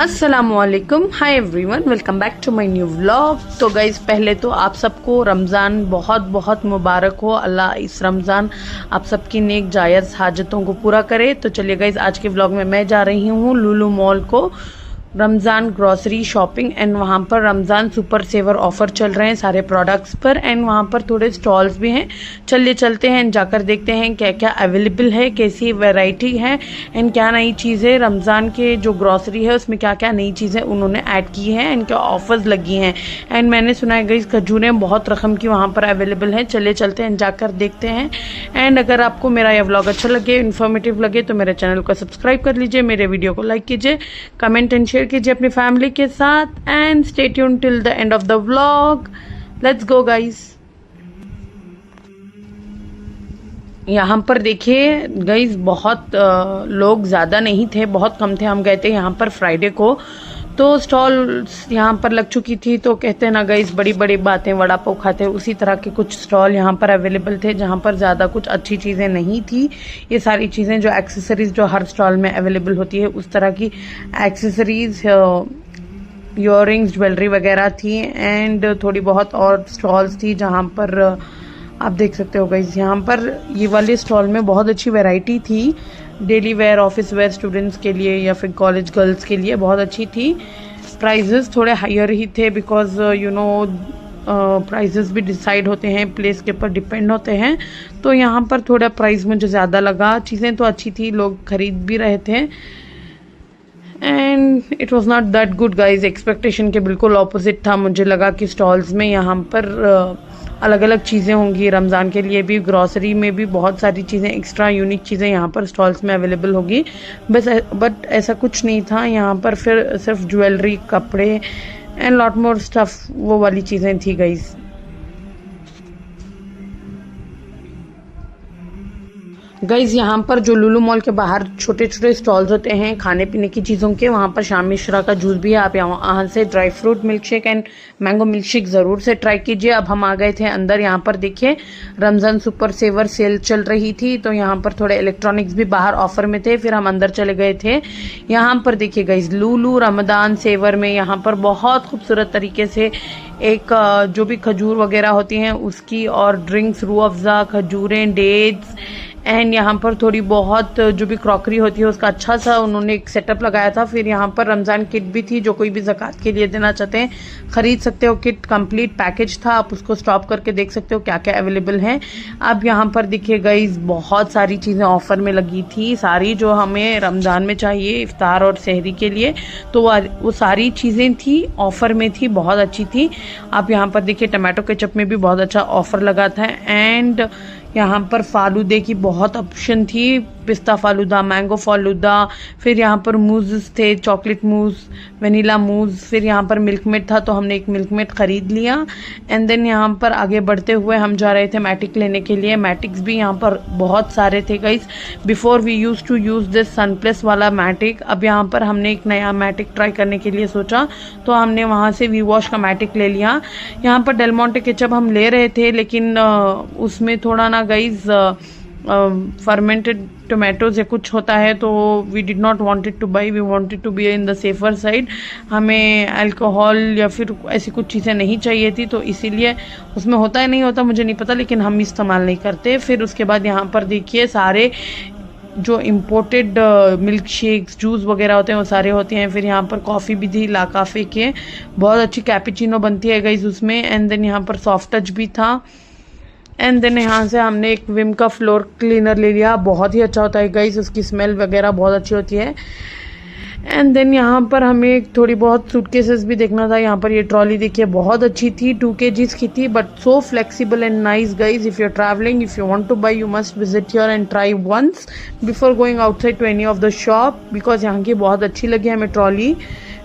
अस्सलामुअलैकुम, hi everyone, welcome back to my new vlog. तो guys, पहले तो आप सबको रमज़ान बहुत बहुत मुबारक हो। अल्लाह इस रमज़ान आप सबकी नेक जायज़ हाजतों को पूरा करे। तो चलिए गाइज़, आज के व्लॉग में मैं जा रही हूँ लुलु मॉल को, रमज़ान ग्रॉसरी शॉपिंग, एंड वहाँ पर रमज़ान सुपर सेवर ऑफ़र चल रहे हैं सारे प्रोडक्ट्स पर, एंड वहाँ पर थोड़े स्टॉल्स भी हैं। चलिए चलते हैं, जाकर देखते हैं क्या क्या अवेलेबल है, कैसी वैरायटी है, एंड क्या नई चीज़ें रमज़ान के जो ग्रॉसरी है उसमें क्या क्या नई चीज़ें उन्होंने ऐड की हैं, एंड क्या ऑफ़र्स लगी हैं। एंड मैंने सुना है गई खजूरें बहुत रकम की वहाँ पर अवेलेबल हैं। चलिए चलते हैं, जाकर देखते हैं। एंड अगर आपको मेरा यह व्लॉग अच्छा लगे, इन्फॉर्मेटिव लगे, तो मेरे चैनल को सब्सक्राइब कर लीजिए, मेरे वीडियो को लाइक कीजिए, कमेंट एंड शेयर कीजिए अपनी फैमिली के साथ, and stay tune till the end of the vlog. Let's go guys. यहाँ पर देखिए गाइस, बहुत लोग ज़्यादा नहीं थे, बहुत कम थे। हम गए थे यहाँ पर फ्राइडे को, तो स्टॉल यहाँ पर लग चुकी थी। तो कहते हैं ना गाइस, बड़ी बड़ी बातें, वड़ा पाव खाते, उसी तरह के कुछ स्टॉल यहाँ पर अवेलेबल थे, जहाँ पर ज़्यादा कुछ अच्छी चीज़ें नहीं थी। ये सारी चीज़ें जो एक्सेसरीज जो हर स्टॉल में अवेलेबल होती है, उस तरह की एक्सेसरीज, ईयररिंग्स, ज्वेलरी वगैरह थी, एंड थोड़ी बहुत और स्टॉल्स थी जहाँ पर आप देख सकते हो गाइस। यहाँ पर ये वाले स्टॉल में बहुत अच्छी वैरायटी थी, daily wear, office where, students के लिए या फिर कॉलेज गर्ल्स के लिए बहुत अच्छी थी। प्राइजेस थोड़े हायर ही थे, बिकॉज प्राइजेस भी डिसाइड होते हैं, प्लेस के ऊपर डिपेंड होते हैं। तो यहाँ पर थोड़ा प्राइस मुझे ज़्यादा लगा। चीज़ें तो अच्छी थी, लोग खरीद भी रहे थे, and it was not that good guys. Expectation के बिल्कुल ऑपोजिट था। मुझे लगा कि स्टॉल्स में यहाँ पर अलग अलग चीज़ें होंगी, रमज़ान के लिए भी, ग्रॉसरी में भी बहुत सारी चीज़ें, एक्स्ट्रा यूनिक चीज़ें यहाँ पर स्टॉल्स में अवेलेबल होगी। बट ऐसा कुछ नहीं था। यहाँ पर फिर सिर्फ ज्वेलरी, कपड़े एंड लॉट मोर स्टफ, वो वाली चीज़ें थी गाइज। गाइज़, यहाँ पर जो लुलु मॉल के बाहर छोटे छोटे स्टॉल्स होते हैं खाने पीने की चीज़ों के, वहाँ पर शामी शुरा का जूस भी है। आप यहाँ से dry fruit milk shake and mango milk shake ज़रूर से ट्राई कीजिए। अब हम आ गए थे अंदर। यहाँ पर देखिए, रमज़ान सुपर सेवर सेल चल रही थी, तो यहाँ पर थोड़े इलेक्ट्रॉनिक्स भी बाहर ऑफर में थे। फिर हम अंदर चले गए थे। यहाँ पर देखिए गाइज़, लुलु रमज़ान सेवर में यहाँ पर बहुत खूबसूरत तरीके से एक जो भी खजूर वगैरह होती हैं उसकी, और drinks, Rooh Afza, खजूरें, dates, and यहाँ पर थोड़ी बहुत जो भी क्रॉकरी होती है उसका अच्छा सा उन्होंने एक सेटअप लगाया था। फिर यहाँ पर रमज़ान किट भी थी, जो कोई भी ज़कात के लिए देना चाहते हैं ख़रीद सकते हो। किट कंप्लीट पैकेज था, आप उसको स्टॉप करके देख सकते हो क्या क्या अवेलेबल है। अब यहाँ पर देखिए गाइस, बहुत सारी चीज़ें ऑफ़र में लगी थी, सारी जो हमें रमज़ान में चाहिए इफ्तार और सहरी के लिए, तो वो सारी चीज़ें थी, ऑफ़र में थी, बहुत अच्छी थी। आप यहाँ पर देखिए, टमाटो केचप में भी बहुत अच्छा ऑफ़र लगा था, एंड यहाँ पर फालूदे की बहुत ऑप्शन थी, पिस्ता फालूदा, मैंगो फालूदा, फिर यहाँ पर मूज़ थे, चॉकलेट मूज़, वनीला मूज़, फिर यहाँ पर मिल्क मेड था, तो हमने एक मिल्क मेड ख़रीद लिया। एंड देन यहाँ पर आगे बढ़ते हुए हम जा रहे थे मैटिक लेने के लिए। मैटिक्स भी यहाँ पर बहुत सारे थे guys. Before we used to use this Sunplus वाला मैटिक, अब यहाँ पर हमने एक नया मैटिक ट्राई करने के लिए सोचा, तो हमने वहाँ से वी वॉश का मैटिक ले लिया। यहाँ पर डेल मोंटे केचप हम ले रहे थे, लेकिन उसमें थोड़ा ना गाइस फर्मेंटेड टोमेटोज या कुछ होता है, तो we did not wanted to buy, we wanted to be in the safer side. हमें अल्कोहल या फिर ऐसी कुछ चीज़ें नहीं चाहिए थी, तो इसीलिए उसमें होता है नहीं होता मुझे नहीं पता, लेकिन हम इस्तेमाल नहीं करते। फिर उसके बाद यहाँ पर देखिए, सारे जो इम्पोर्टेड मिल्क शेक्स, जूस वगैरह होते हैं वो सारे होते हैं। फिर यहाँ पर कॉफ़ी भी थी, ला काफ़े के, बहुत अच्छी कैपुचिनो बनती है गाइस उसमें। एंड देन यहाँ पर सॉफ्ट टच भी था। एंड देन यहाँ से हमने एक विम का फ्लोर क्लीनर ले लिया, बहुत ही अच्छा होता है गाइस, उसकी स्मेल वगैरह बहुत अच्छी होती है। एंड देन यहाँ पर हमें थोड़ी बहुत सूटकेसेस भी देखना था। यहाँ पर ये ट्रॉली देखिए, बहुत अच्छी थी, 2 kgs की थी, but so flexible and nice guys. If you are travelling, if you want to buy, you must visit here and try once before going outside to any of the shop, because यहाँ की बहुत अच्छी लगी हमें trolley.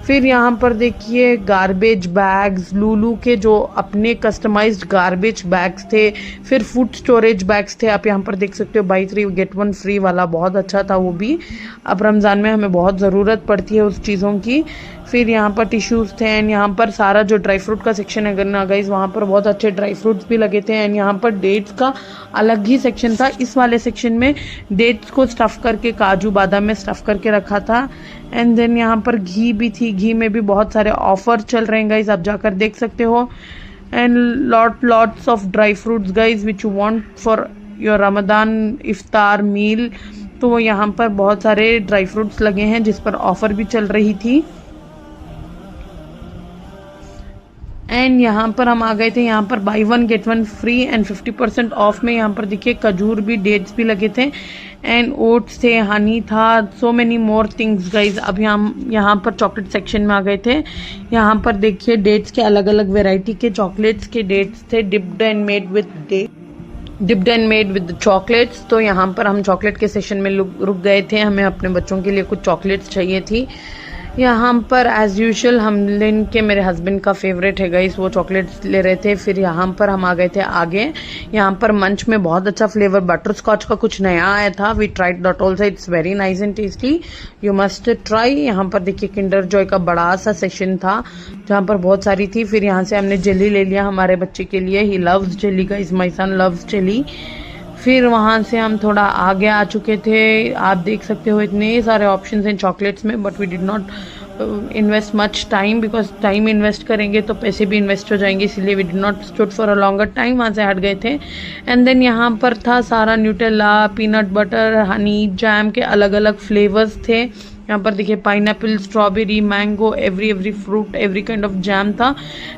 फिर यहाँ पर देखिए गार्बेज बैग्स, लूलू के जो अपने कस्टमाइज्ड गार्बेज बैग्स थे। फिर फूड स्टोरेज बैग्स थे, आप यहाँ पर देख सकते हो, बाई 3 गेट 1 फ्री वाला, बहुत अच्छा था वो भी। अब रमज़ान में हमें बहुत ज़रूरत पड़ती है उस चीज़ों की। फिर यहाँ पर टिश्यूज़ थे एंड यहाँ पर सारा जो ड्राई फ्रूट का सेक्शन है ना गाइस, वहाँ पर बहुत अच्छे ड्राई फ्रूट्स भी लगे थे एंड यहाँ पर डेट्स का अलग ही सेक्शन था। इस वाले सेक्शन में डेट्स को स्टफ़ करके, काजू बादाम में स्टफ़ करके रखा था। एंड देन यहाँ पर घी भी थी, घी में भी बहुत सारे ऑफर चल रहे हैं गाइज, आप जाकर देख सकते हो। And lots of dry fruits guys which you want for your Ramadan iftar meal. तो यहाँ पर बहुत सारे ड्राई फ्रूट्स लगे हैं जिस पर ऑफर भी चल रही थी। एंड यहाँ पर हम आ गए थे, यहाँ पर buy 1 get 1 free and 50% off में यहाँ पर देखिए खजूर भी, डेट्स भी लगे थे एंड ओट्स थे, हनी था, so many more things guys. अब यहाँ पर चॉकलेट सेक्शन में आ गए थे। यहाँ पर देखिए डेट्स के अलग अलग वेराइटी के चॉकलेट्स के डेट्स थे, dipped and made with chocolates. तो यहाँ पर हम चॉकलेट के सेशन में रुक गए थे, हमें अपने बच्चों के लिए कुछ चॉकलेट्स चाहिए थी। यहाँ पर एज़ यूजुअल हमलिन के, मेरे हस्बैंड का फेवरेट है गाइस, वो चॉकलेट्स ले रहे थे। फिर यहाँ पर हम आ गए थे आगे। यहाँ पर मंच में बहुत अच्छा फ्लेवर बटर स्कॉच का कुछ नया आया था, we tried that also, it's very nice and tasty, you must try. यहाँ पर देखिए किंडर जॉय का बड़ा सा सेक्शन था जहाँ पर बहुत सारी थी। फिर यहाँ से हमने जेली ले लिया हमारे बच्चे के लिए, he loves jelly guys, my son loves jelly. फिर वहाँ से हम थोड़ा आगे आ चुके थे, आप देख सकते हो इतने सारे ऑप्शंस हैं चॉकलेट्स में, but we did not invest much time, because time invest करेंगे तो पैसे भी इन्वेस्ट हो जाएंगे, इसलिए we did not stood for a longer time, वहाँ से हट गए थे। एंड देन यहाँ पर था सारा Nutella, peanut butter, Honey, jam के अलग अलग फ्लेवर्स थे। यहाँ पर देखिए pineapple, strawberry, mango, every fruit, every kind of jam था।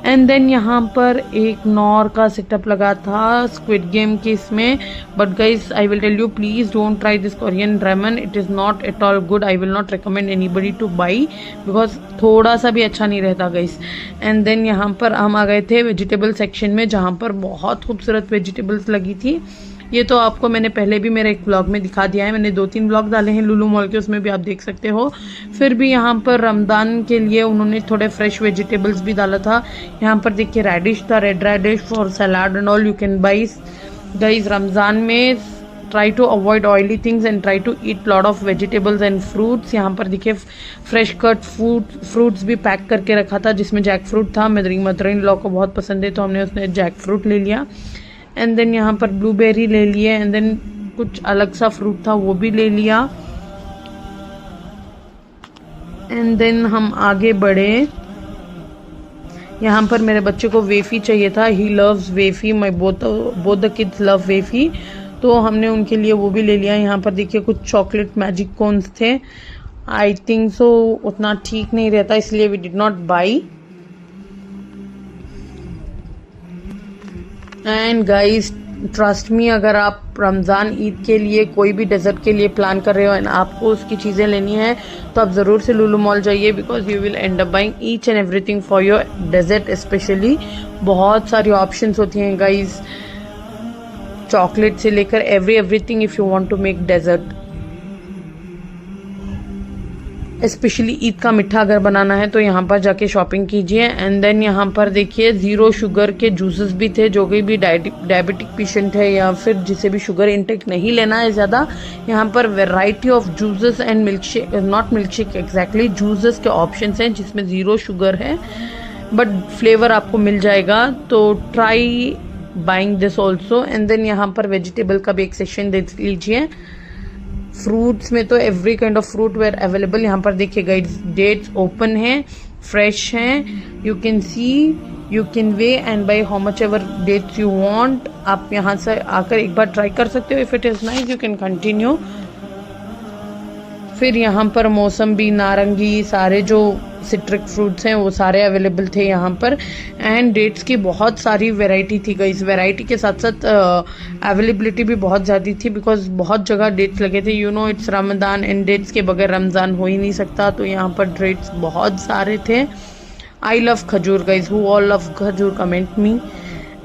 एंड देन यहाँ पर एक नॉर का सेटअप लगा था स्क्विड गेम के इसमें, but guys I will tell you please don't try this Korean ramen, it is not at all good, I will not recommend anybody to buy, because थोड़ा सा भी अच्छा नहीं रहता गाइज। एंड देन यहाँ पर हम आ गए थे वेजिटेबल सेक्शन में, जहाँ पर बहुत खूबसूरत वेजिटेबल्स लगी थी। ये तो आपको मैंने पहले भी मेरे एक ब्लॉग में दिखा दिया है, मैंने 2-3 ब्लॉग डाले हैं लुलु मॉल के, उसमें भी आप देख सकते हो। फिर भी यहाँ पर रमदान के लिए उन्होंने थोड़े फ्रेश वेजिटेबल्स भी डाला था। यहाँ पर देखिए रेडिश था, red radish for salad and all, you can buy guys. Ramzan में try to avoid oily things and try to eat lot of vegetables and fruits. यहाँ पर देखिए फ्रेश कट फ्रूट्स भी पैक करके रखा था, जिसमें जैक फ्रूट था, मेरी मदर इन लॉ को बहुत पसंद है तो हमने उसने जैक फ्रूट ले लिया। एंड देन यहाँ पर ब्लूबेरी ले लिए, एंड देन कुछ अलग सा फ्रूट था वो भी ले लिया। एंड देन हम आगे बढ़े, यहाँ पर मेरे बच्चे को वेफी चाहिए था, he loves Waffy, my both the kids love Waffy, तो हमने उनके लिए वो भी ले लिया। यहाँ पर देखिए कुछ चॉकलेट मैजिक कोन्स थे, आई थिंक सो उतना ठीक नहीं रहता, इसलिए we did not buy. And guys trust me, अगर आप रमज़ान ईद के लिए कोई भी डेजर्ट के लिए प्लान कर रहे हो एंड आपको उसकी चीज़ें लेनी है तो आप ज़रूर से लुलु मॉल जाइए, because you will end up buying each and everything for your dessert specially. बहुत सारी ऑप्शंस होती हैं गाइस, चॉकलेट से लेकर everything if you want to make dessert. Specially Eid का मीठा अगर बनाना है तो यहाँ पर जाके शॉपिंग कीजिए। एंड देन यहाँ पर देखिए 0 शुगर के जूसेस भी थे, जो कोई भी डायबिटिक पेशेंट है या फिर जिसे भी शुगर इंटेक नहीं लेना है ज़्यादा, यहाँ पर variety of juices and milk shake, not milk shake exactly, juices के ऑप्शंस हैं जिसमें 0 शुगर है, बट फ्लेवर आपको मिल जाएगा, तो try buying this also. And then यहाँ पर वेजिटेबल का भी एक सेक्शन देख लीजिए। फ्रूट्स में तो every kind of fruit were available. यहाँ पर देखिए गाइस डेट्स ओपन हैं, फ्रेश हैं, you can see, you can weigh and buy how much ever dates you want. आप यहाँ से आकर एक बार ट्राई कर सकते हो, if it is nice you can continue. फिर यहाँ पर मौसम्बी, नारंगी, सारे जो सिट्रिक फ्रूट्स हैं वो सारे अवेलेबल थे यहाँ पर। एंड डेट्स की बहुत सारी वैरायटी थी गाइस, वैरायटी के साथ साथ अवेलेबिलिटी भी बहुत ज़्यादा थी, बिकॉज बहुत जगह डेट्स लगे थे। You know it's Ramzan and dates के बगैर रमज़ान हो ही नहीं सकता, तो यहाँ पर डेट्स बहुत सारे थे। आई लव खजूर गाइस, हु ऑल लव खजूर, कमेंट मी।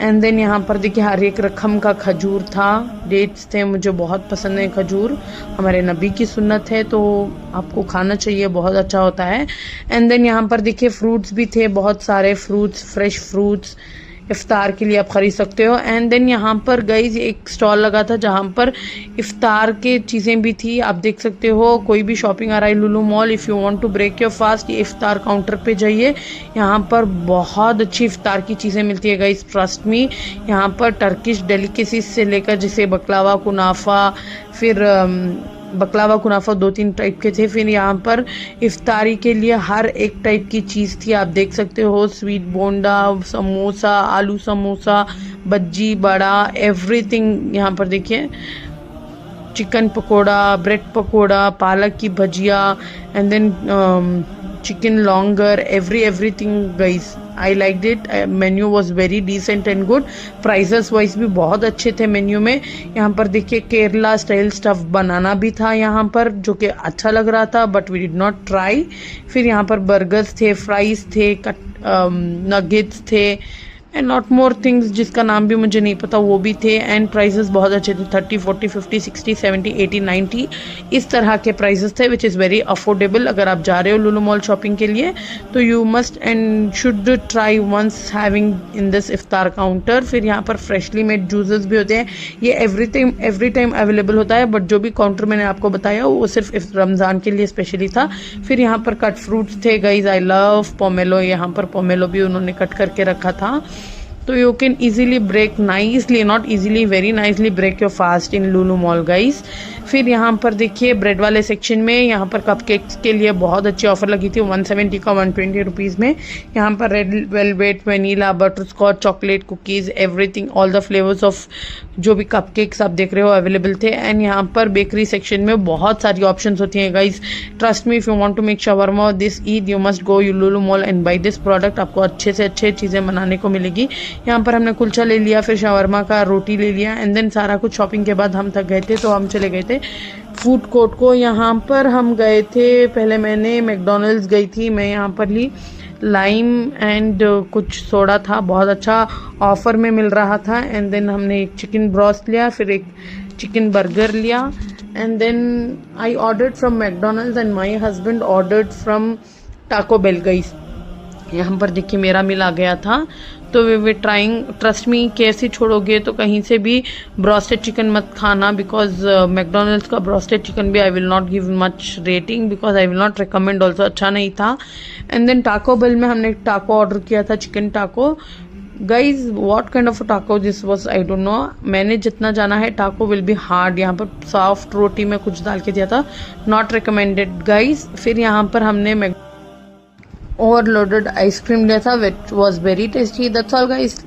एंड देन यहाँ पर देखिए हर एक रकम का खजूर था, डेट्स थे, मुझे बहुत पसंद है खजूर, हमारे नबी की सुन्नत है तो आपको खाना चाहिए, बहुत अच्छा होता है। एंड देन यहाँ पर देखिए फ्रूट्स भी थे, बहुत सारे फ्रूट्स, फ्रेश फ्रूट्स इफ्तार के लिए आप ख़रीद सकते हो। एंड देन यहाँ पर गाइज एक स्टॉल लगा था जहाँ पर इफ्तार के चीज़ें भी थी, आप देख सकते हो। कोई भी शॉपिंग आ रहा है Lulu mall, if you want to break your fast, ये इफ्तार काउंटर पे जाइए, यहाँ पर बहुत अच्छी इफ्तार की चीज़ें मिलती है गाइज, ट्रस्ट मी। यहाँ पर टर्किश डेलिकेसीज से लेकर जैसे बकलावा, कुनाफा, फिर बकलावा कुनाफा 2-3 टाइप के थे। फिर यहाँ पर इफ्तारी के लिए हर एक टाइप की चीज़ थी, आप देख सकते हो, स्वीट बोंडा, समोसा, आलू समोसा, बज्जी, बड़ा, एवरीथिंग। यहाँ पर देखिए चिकन पकोड़ा, ब्रेड पकोड़ा, पालक की भजिया, and then chicken longer, everything guys, I like it. Menu was very decent and good, prices wise भी बहुत अच्छे थे मेन्यू में। यहाँ पर देखिए केरला स्टाइल स्टफ बनाना भी था यहाँ पर, जो कि अच्छा लग रहा था, but we did not try. फिर यहाँ पर बर्गर्स थे, फ्राइज थे, नगेट्स थे, एंड नॉट मोर थिंग्स जिसका नाम भी मुझे नहीं पता, वो भी थे। एंड प्राइजेस बहुत अच्छे थे, 30, 40, 50, 60, 70, 80, 90 इस तरह के प्राइजेस थे, विच इज़ वेरी अफोर्डेबल। अगर आप जा रहे हो लुलु मॉल शॉपिंग के लिए तो you must and should try once having in this इफ्तार काउंटर। फिर यहाँ पर फ्रेशली मेड जूसेस भी होते हैं, ये एवरी टाइम अवेलेबल होता है, बट जो भी काउंटर मैंने आपको बताया वो सिर्फ रमज़ान के लिए स्पेशली था। फिर यहाँ पर कट फ्रूट्स थे गाइज, आई लव पोमेलो, यहाँ पर पोमेलो भी उन्होंने कट करके रखा था, तो you can easily break nicely, not easily, very nicely break your fast in Lulu mall guys. फिर यहाँ पर देखिए ब्रेड वाले सेक्शन में यहाँ पर कपकेक्स के लिए बहुत अच्छी ऑफर लगी थी, 170 का 120 रुपीज़ में। यहाँ पर red velvet, vanilla, butter scotch, chocolate, cookies, everything, all the flavours of जो भी कपकेक्स आप देख रहे हो अवेलेबल थे। एंड यहाँ पर बेकरी सेक्शन में बहुत सारी ऑप्शंस होती हैं guys, trust me, if you want to make shawarma this Eid you must go Lulu mall and buy this product, आपको अच्छे से अच्छे चीज़ें बनाने को मिलेगी। यहाँ पर हमने कुलचा ले लिया, फिर शवरमा का रोटी ले लिया, एंड देन सारा कुछ शॉपिंग के बाद हम थक गए थे तो हम चले गए थे फूड कोर्ट को। यहाँ पर हम गए थे, पहले मैंने मैकडॉनल्ड्स गई थी, मैं यहाँ पर ली लाइम एंड कुछ सोडा था, बहुत अच्छा ऑफर में मिल रहा था। एंड देन हमने एक चिकन ब्रोस्ट लिया, फिर एक चिकन बर्गर लिया, and then I ordered from McDonald's and my husband ordered from Taco Bell guys. यहाँ पर देखिए मेरा मिल आ गया था, तो वे ट्राइंग, ट्रस्ट मी, कैसे छोड़ोगे तो कहीं से भी ब्रोस्टेड चिकन मत खाना, बिकॉज मैकडोनल्ड्स का ब्रोस्टेड चिकन भी आई will not give much rating, because I will not recommend also, अच्छा नहीं था। एंड देन टाको बेल में हमने टाको ऑर्डर किया था, चिकन टाको गाइज, व्हाट काइंड ऑफ टाको this was, I don't know, मैंने जितना जाना है टाको विल बी हार्ड, यहाँ पर सॉफ्ट रोटी में कुछ डाल के दिया था, नॉट रिकमेंडेड गाइज। फिर यहाँ पर हमने ओवरलोडेड आइसक्रीम लिया था, which was very tasty. That's all guys.